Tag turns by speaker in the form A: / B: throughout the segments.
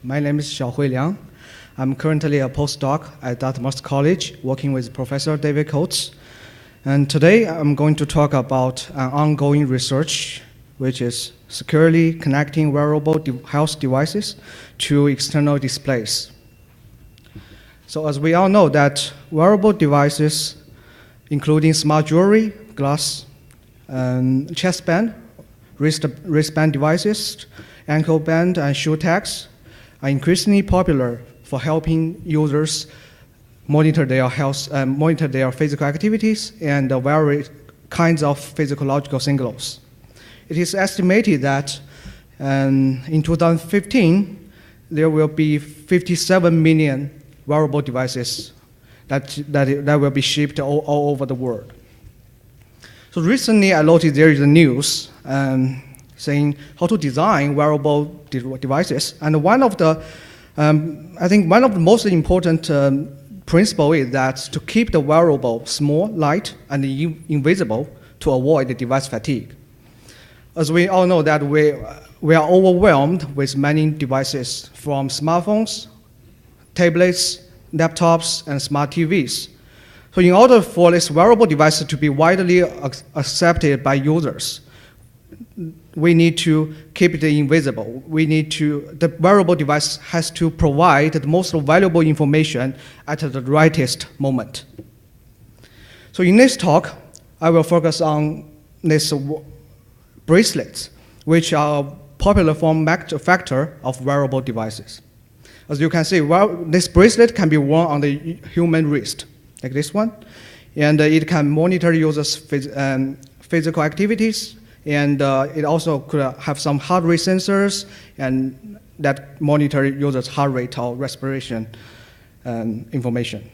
A: My name is Xiaohui Liang. I'm currently a postdoc at Dartmouth College, working with Professor David Kotz. And today I'm going to talk about an ongoing research, which is securely connecting wearable health devices to external displays. So as we all know that wearable devices, including smart jewelry, glass, chestband, wristband devices, ankle band, and shoe tags, are increasingly popular for helping users monitor their health, monitor their physical activities and various kinds of physiological signals. It is estimated that in 2015, there will be 57 million wearable devices that will be shipped all over the world. So recently, I noticed there is a news saying how to design wearable devices. And one of the, I think one of the most important principles is that to keep the wearable small, light, and invisible to avoid the device fatigue. As we all know that we are overwhelmed with many devices from smartphones, tablets, laptops, and smart TVs. So in order for this wearable device to be widely accepted by users, we need to keep it invisible. The wearable device has to provide the most valuable information at the rightest moment. So in this talk, I will focus on these bracelets, which are a popular form factor of wearable devices. As you can see, this bracelet can be worn on the human wrist, like this one, and it can monitor users' physical activities, and it also could have some heart rate sensors and that monitor users' heart rate or respiration information.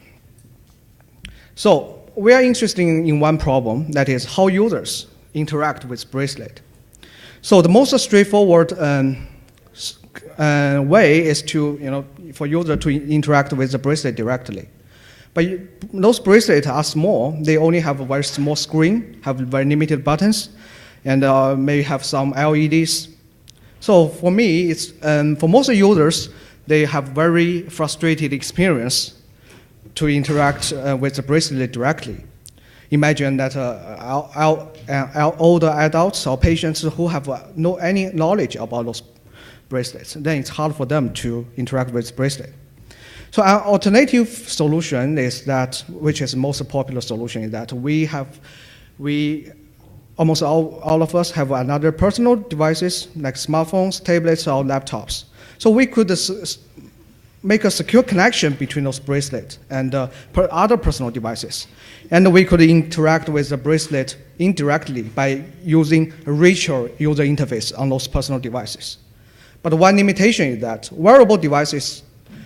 A: So we are interested in one problem, that is how users interact with bracelet. So the most straightforward way is for user to interact with the bracelet directly. But those bracelets are small. They only have a very small screen, have very limited buttons, and may have some LEDs. So for me, for most users, they have very frustrated experience to interact with the bracelet directly. Imagine that older adults or patients who have any knowledge about those bracelets, then it's hard for them to interact with the bracelet. So our alternative solution is that, which is the most popular solution, is that almost all of us have another personal devices like smartphones, tablets, or laptops. So we could make a secure connection between those bracelets and other personal devices. And we could interact with the bracelet indirectly by using a richer user interface on those personal devices. But one limitation is that wearable devices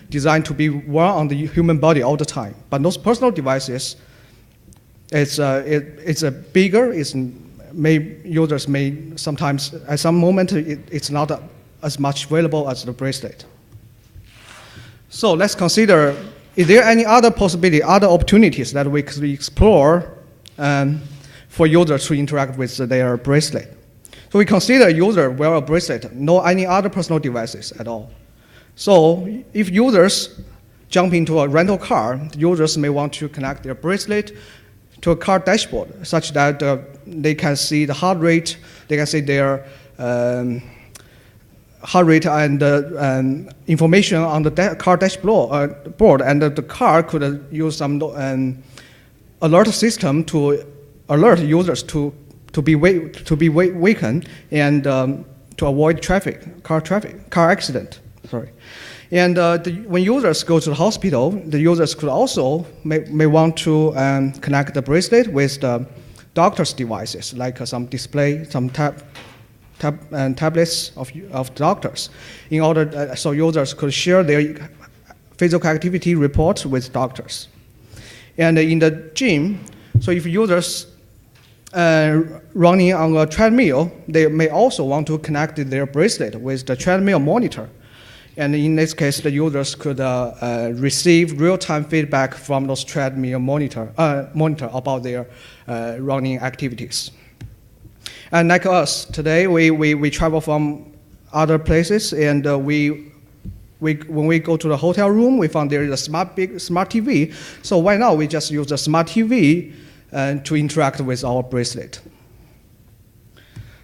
A: designed to be worn on the human body all the time. But those personal devices, it's bigger. Users may sometimes, at some moment, it's not as much available as the bracelet. So let's consider, is there any other possibility, other opportunities that we could explore for users to interact with their bracelet? So we consider user wear a bracelet, no any other personal devices at all. So if users jump into a rental car, users may want to connect their bracelet to a car dashboard such that they can see the heart rate, they can see their heart rate and information on the car dashboard, and the car could use some alert system to alert users to be wakened and to avoid car accident. Sorry. And when users go to the hospital, the users could also may want to connect the bracelet with the doctor's devices, like some display, some tablets of doctors, in order so users could share their physical activity reports with doctors. And in the gym, so if users running on a treadmill, they may also want to connect their bracelet with the treadmill monitor. And in this case, the users could receive real-time feedback from those treadmill monitor about their running activities. And like us, today we travel from other places, and we When we go to the hotel room, we found there is a smart TV. So why not we just use the smart TV to interact with our bracelet?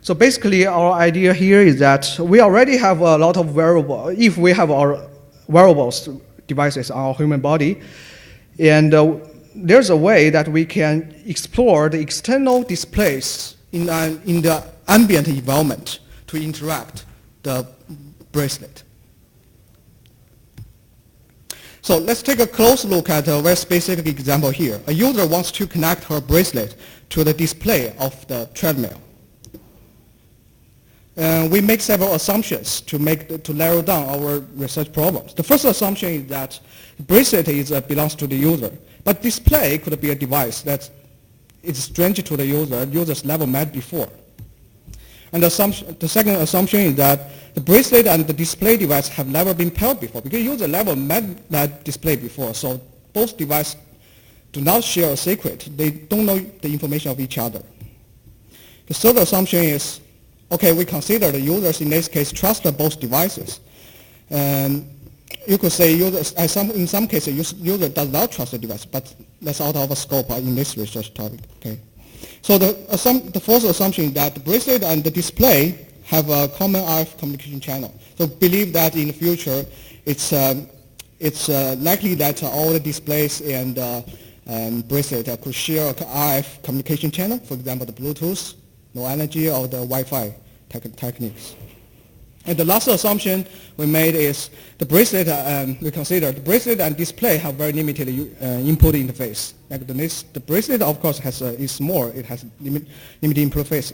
A: So basically, our idea here is that we already have a lot of wearable. If we have our wearables devices on our human body, and there's a way that we can explore the external displays in the ambient environment to interact the bracelet. So let's take a close look at a very specific example here. A user wants to connect her bracelet to the display of the treadmill. We make several assumptions to narrow down our research problems. The first assumption is that the bracelet belongs to the user, but display could be a device that is strange to the user's never met before. And the second assumption is that the bracelet and the display device have never been paired before, because user never met that display before, so both devices do not share a secret. They don't know the information of each other. The third assumption is, okay, we consider the users in this case trust both devices. And you could say in some cases user does not trust the device, but that's out of scope in this research topic. Okay. So the fourth assumption is that the bracelet and the display have a common RF communication channel. So believe that in the future it's likely that all the displays and bracelet could share a RF communication channel, for example the Bluetooth, low energy, or the Wi-Fi techniques. And the last assumption we made is the bracelet, we consider the bracelet and display have very limited input interface. Like the bracelet, of course, is small. It has limited interface.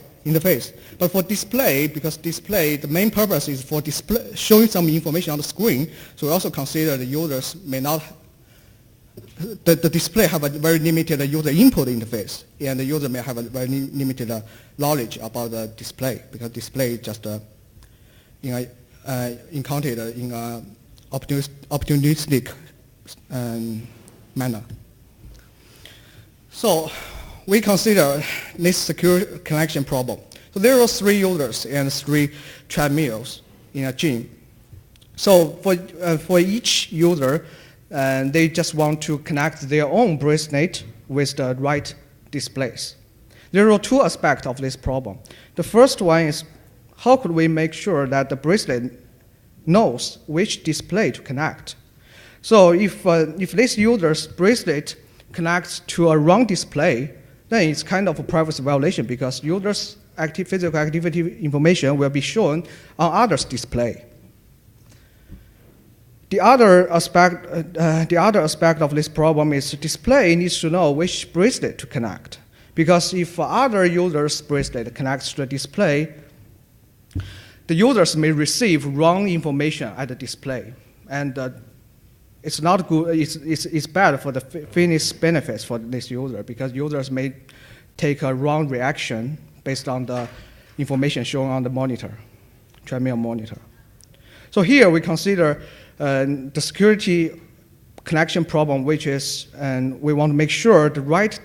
A: But for display, because display, the main purpose is for showing some information on the screen, so we also consider the users may not, the display have a very limited user input interface, and the user may have a very limited knowledge about the display, because display is just encountered in an opportunistic manner. So we consider this secure connection problem. So there are 3 users and 3 treadmills in a gym. So for each user, they just want to connect their own bracelet with the right displays. There are 2 aspects of this problem. The first one is, how could we make sure that the bracelet knows which display to connect? So if this user's bracelet connects to a wrong display, then it's kind of a privacy violation, because users' physical activity information will be shown on others' display. The other aspect of this problem is the display needs to know which bracelet to connect, because if other users' bracelet connects to the display, the users may receive wrong information at the display, and it's not good. It's bad for the finished benefits for this user, because users may take a wrong reaction based on the information shown on the monitor, treadmill monitor. So here we consider the security connection problem, which is, and we want to make sure the right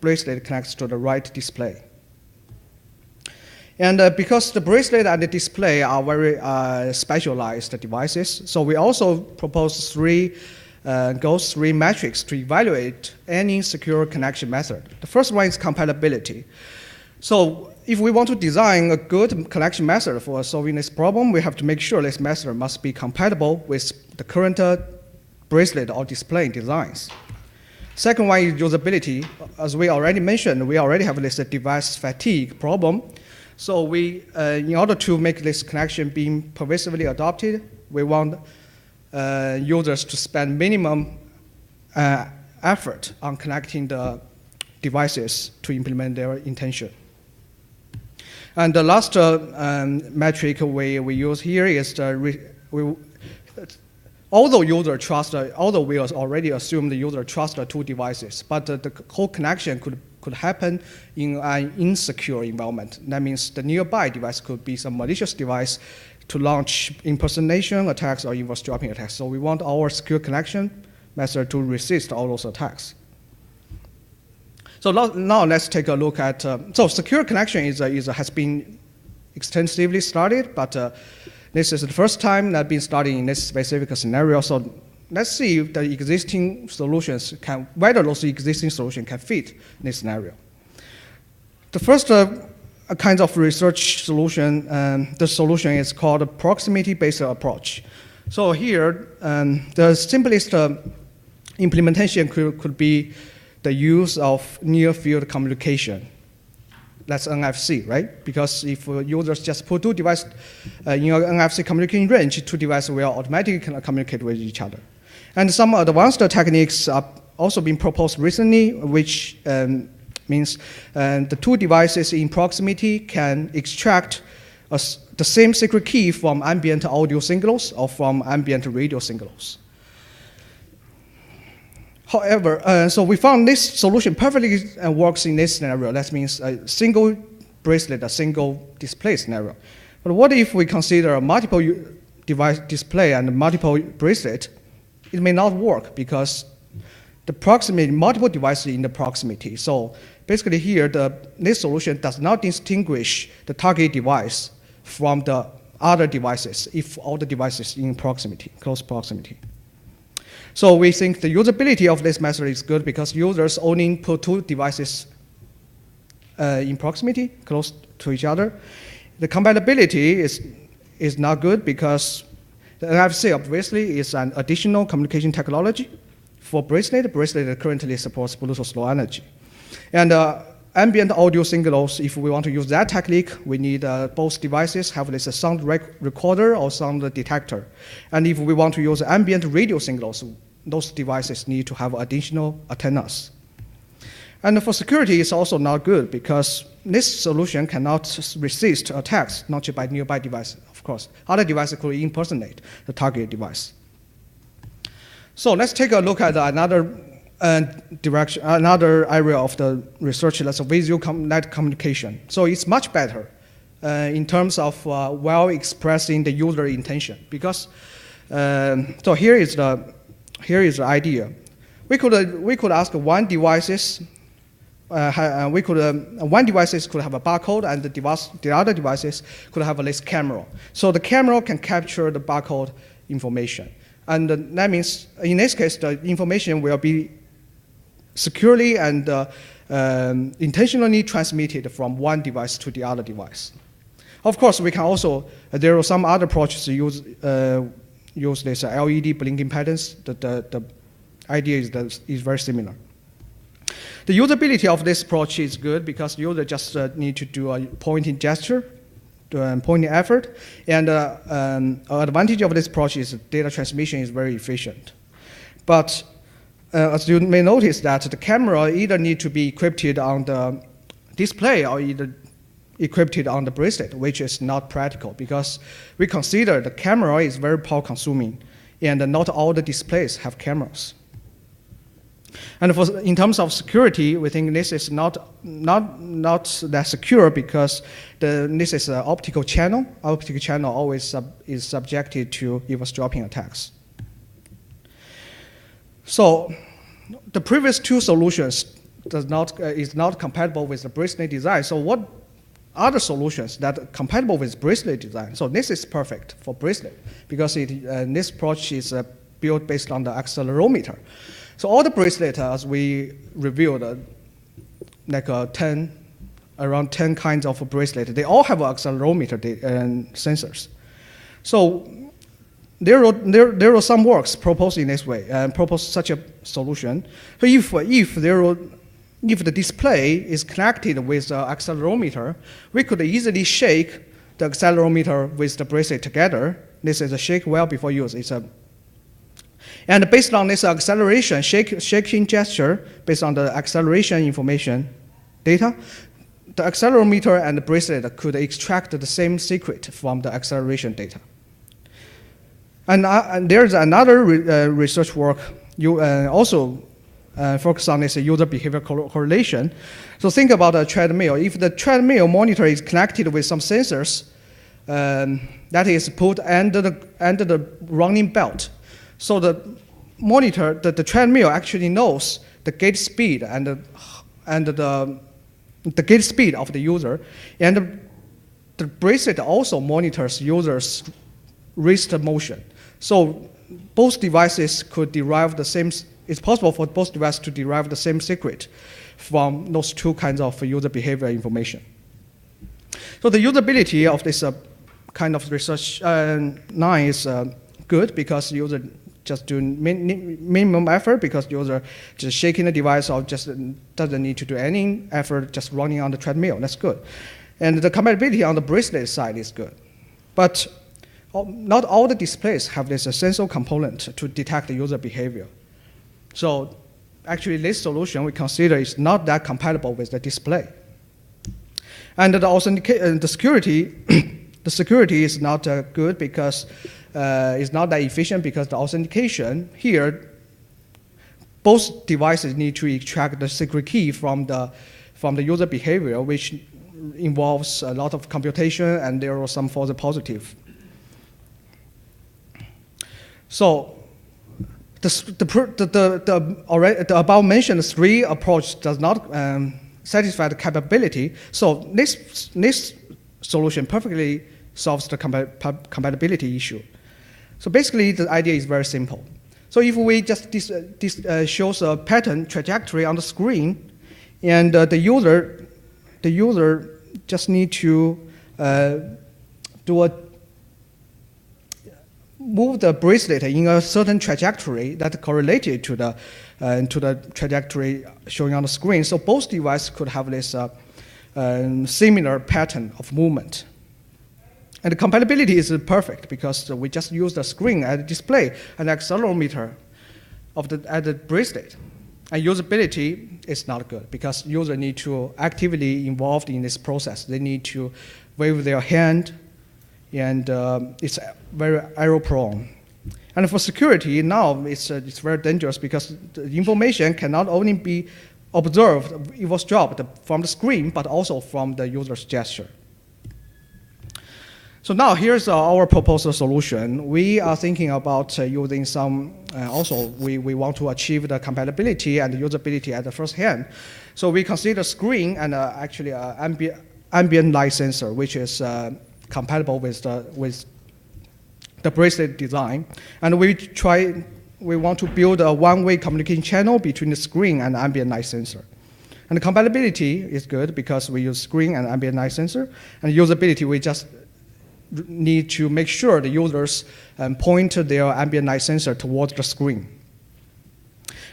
A: bracelet connects to the right display. And because the bracelet and the display are very specialized devices, so we also propose 3 metrics to evaluate any secure connection method. The first one is compatibility. So if we want to design a good connection method for solving this problem, we have to make sure this method must be compatible with the current bracelet or display designs. Second one is usability. As we already mentioned, we already have this device fatigue problem. So we, in order to make this connection being pervasively adopted, we want users to spend minimum effort on connecting the devices to implement their intention. And the last metric we use here is although we already assume the user trusts the 2 devices, but the whole connection could happen in an insecure environment. That means the nearby device could be some malicious device to launch impersonation attacks or eavesdropping attacks. So we want our secure connection method to resist all those attacks. So now let's take a look at, so secure connection has been extensively studied, but This is the first time I've been studying this specific scenario, so let's see if the existing solutions whether those existing solutions can fit this scenario. The first kind of research solution, the solution is called a proximity-based approach. So here, the simplest implementation could be the use of near-field communication. That's NFC, right? Because if users just put two devices in your NFC communication range, two devices will automatically communicate with each other. And some advanced techniques are also being proposed recently, which means the two devices in proximity can extract the same secret key from ambient audio signals or from ambient radio signals. However, so we found this solution perfectly works in this scenario. That means a single bracelet, a single display scenario. But what if we consider a multiple device display and multiple bracelet? It may not work because the proximity, multiple devices in the proximity. So basically here, this solution does not distinguish the target device from the other devices if all the devices in proximity, close proximity. So we think the usability of this method is good because users only put two devices in proximity, close to each other. The compatibility is not good because the NFC obviously is an additional communication technology. For bracelet currently supports Bluetooth Low Energy. And ambient audio signals, if we want to use that technique, we need both devices have this sound recorder or sound detector. And if we want to use ambient radio signals, those devices need to have additional antennas. And for security, it's also not good because this solution cannot resist attacks, not just by nearby devices, of course. Other devices could impersonate the target device. So let's take a look at another another area of the research, that's visual net communication. So it's much better in terms of well expressing the user intention because so here is the idea. We could ask one devices. One devices could have a barcode, and the other devices could have this camera. So the camera can capture the barcode information, and that means in this case the information will be securely and intentionally transmitted from one device to the other device. Of course, we can also there are some other approaches to use this LED blinking patterns. The idea is very similar. The usability of this approach is good because users just need to do a pointing gesture, pointing effort, and an advantage of this approach is data transmission is very efficient. But as you may notice that the camera either need to be equipped on the display or either equipped on the bracelet, which is not practical because we consider the camera is very power consuming and not all the displays have cameras. And in terms of security, we think this is not that secure because this is an optical channel. Optical channel always is subjected to eavesdropping attacks. So the previous two solutions is not compatible with the bracelet design. So what are the solutions that are compatible with bracelet design? So this is perfect for bracelet because this approach is built based on the accelerometer. So all the bracelets, as we reviewed, around 10 kinds of bracelets, they all have accelerometer sensors. So there are some works proposed in this way and propose such a solution. So if the display is connected with the accelerometer, we could easily shake the accelerometer with the bracelet together. This is a shake well before use. And based on this acceleration, shaking gesture, based on the acceleration information data, the accelerometer and the bracelet could extract the same secret from the acceleration data. And there's another research work also focus on this user behavior correlation. So think about a treadmill. If the treadmill monitor is connected with some sensors that is put under the running belt, so the monitor, the treadmill actually knows the gait speed and the gait speed of the user, and the bracelet also monitors users' wrist motion. So both devices could derive the same, it's possible for both devices to derive the same secret from those two kinds of user behavior information. So the usability of this kind of research now is good because user just doing minimum effort because user just shaking the device or just doesn't need to do any effort, just running on the treadmill. That's good. And the compatibility on the bracelet side is good. But not all the displays have this sensor component to detect the user behavior. So actually this solution we consider is not that compatible with the display. And the security, the security is not good because it's not that efficient because the authentication here, both devices need to extract the secret key from the user behavior, which involves a lot of computation, and there are some false positive. So the above mentioned three approach does not satisfy the capability. So this solution perfectly solves the compatibility issue. So basically, the idea is very simple. So if we just shows a pattern trajectory on the screen, and the user just need to move the bracelet in a certain trajectory that correlated to the trajectory showing on the screen. So both devices could have this similar pattern of movement. And the compatibility is perfect because we just use the screen as a display and accelerometer at the bracelet. And usability is not good because users need to actively involved in this process. They need to wave their hand, and it's very error prone. And for security, now it's very dangerous because the information cannot only be observed, eavesdropped from the screen, but also from the user's gesture. So now here's our proposal solution. We are thinking about using some, also we want to achieve the compatibility and the usability at the first hand. So we consider screen and actually ambient light sensor, which is compatible with the bracelet design. And we want to build a one-way communication channel between the screen and ambient light sensor. And the compatibility is good because we use screen and ambient light sensor. And usability, we just need to make sure the users point their ambient light sensor towards the screen.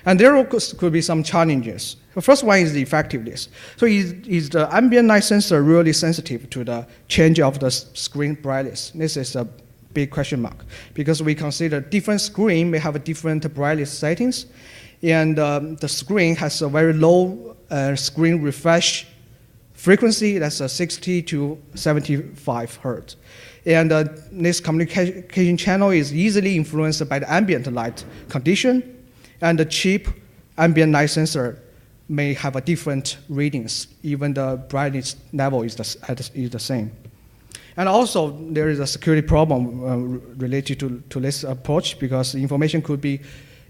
A: And there could be some challenges. The first one is the effectiveness. So is the ambient light sensor really sensitive to the change of the screen brightness? This is a big question mark because we consider different screen may have different brightness settings, and the screen has a very low screen refresh frequency, that's 60 to 75 hertz. And this communication channel is easily influenced by the ambient light condition, and the cheap ambient light sensor may have a different readings, even the brightness level is the same. And also, there is a security problem related to this approach because the information could be,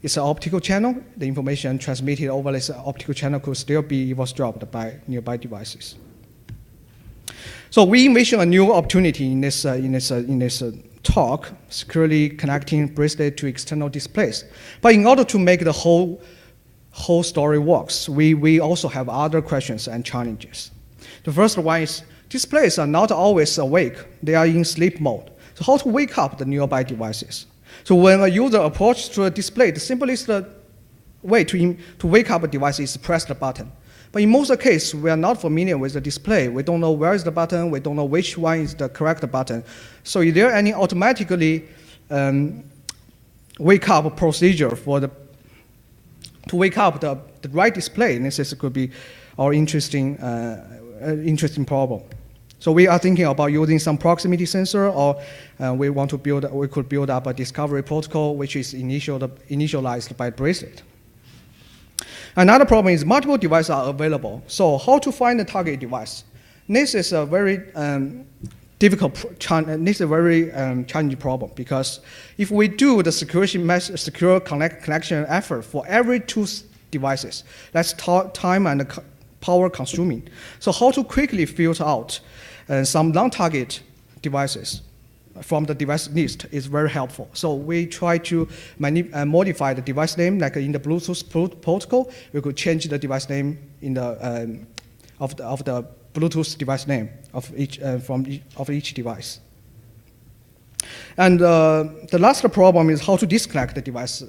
A: it's an optical channel. The information transmitted over this optical channel could still be eavesdropped by nearby devices. So we envision a new opportunity in this talk, securely connecting bracelet to external displays. But in order to make the whole story works, we also have other questions and challenges. The first one is displays are not always awake. They are in sleep mode. So how to wake up the nearby devices? So when a user approaches to a display, the simplest way to wake up a device is to press the button. But in most cases, we are not familiar with the display. We don't know where is the button. We don't know which one is the correct button. So is there any automatically wake up procedure to wake up the right display? And this could be our interesting problem. So we are thinking about using some proximity sensor, or we could build up a discovery protocol which is initialized by bracelet. Another problem is multiple devices are available. So how to find the target device? This is a very challenging problem because if we do the secure connection effort for every two devices, that's time and power consuming. So how to quickly filter out some non-target devices from the device list is very helpful. So we try to modify the device name, like in the Bluetooth protocol, we could change the device name in the of the Bluetooth device name of each of each device. And the last problem is how to disconnect the device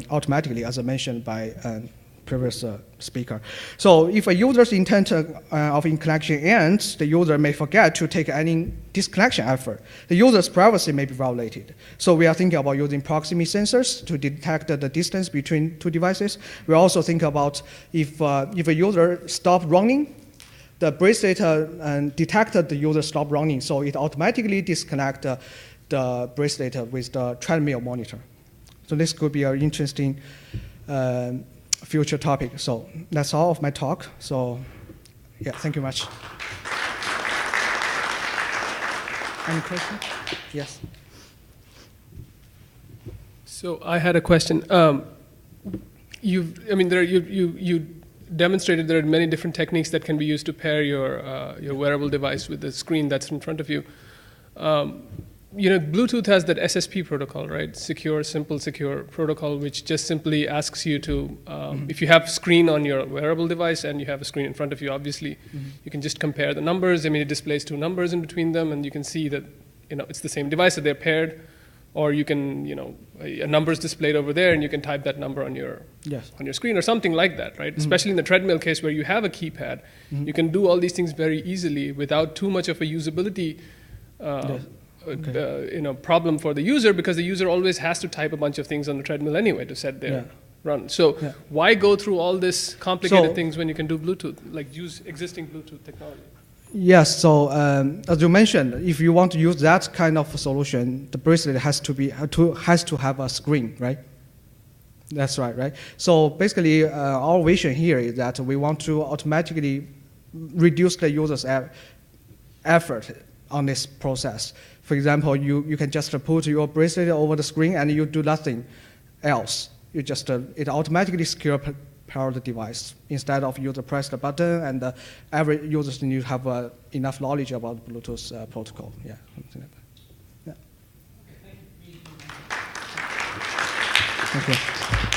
A: automatically, as I mentioned by previous speaker. So if a user's intent of connection ends, the user may forget to take any disconnection effort. The user's privacy may be violated. So we are thinking about using proximity sensors to detect the distance between two devices. We also think about if a user stopped running, the bracelet detected the user stopped running, so it automatically disconnect the bracelet with the treadmill monitor. So this could be an interesting future topic. So that's all of my talk. So yeah, thank you much. Any questions? Yes.
B: So I had a question. You demonstrated there are many different techniques that can be used to pair your wearable device with the screen that's in front of you. Bluetooth has that SSP protocol, right? Simple, secure protocol, which just simply asks you to, if you have a screen on your wearable device and you have a screen in front of you, obviously, you can just compare the numbers. I mean, it displays two numbers in between them, and you can see that, it's the same device, that they're paired. Or you can, a number is displayed over there, and you can type that number on your screen or something like that, right? Especially in the treadmill case where you have a keypad, you can do all these things very easily without too much of a usability problem for the user, because the user always has to type a bunch of things on the treadmill anyway to set their run. So why go through all this complicated things when you can do Bluetooth, like use existing Bluetooth technology?
A: Yes, so as you mentioned, if you want to use that kind of solution, the bracelet has to have a screen, right? That's right? So basically, our vision here is that we want to automatically reduce the user's effort on this process. For example, you can just put your bracelet over the screen and you do nothing else. You just it automatically secure power the device instead of user press the button, and every user needs to have enough knowledge about Bluetooth protocol. Yeah, something like that. Yeah. Thank you.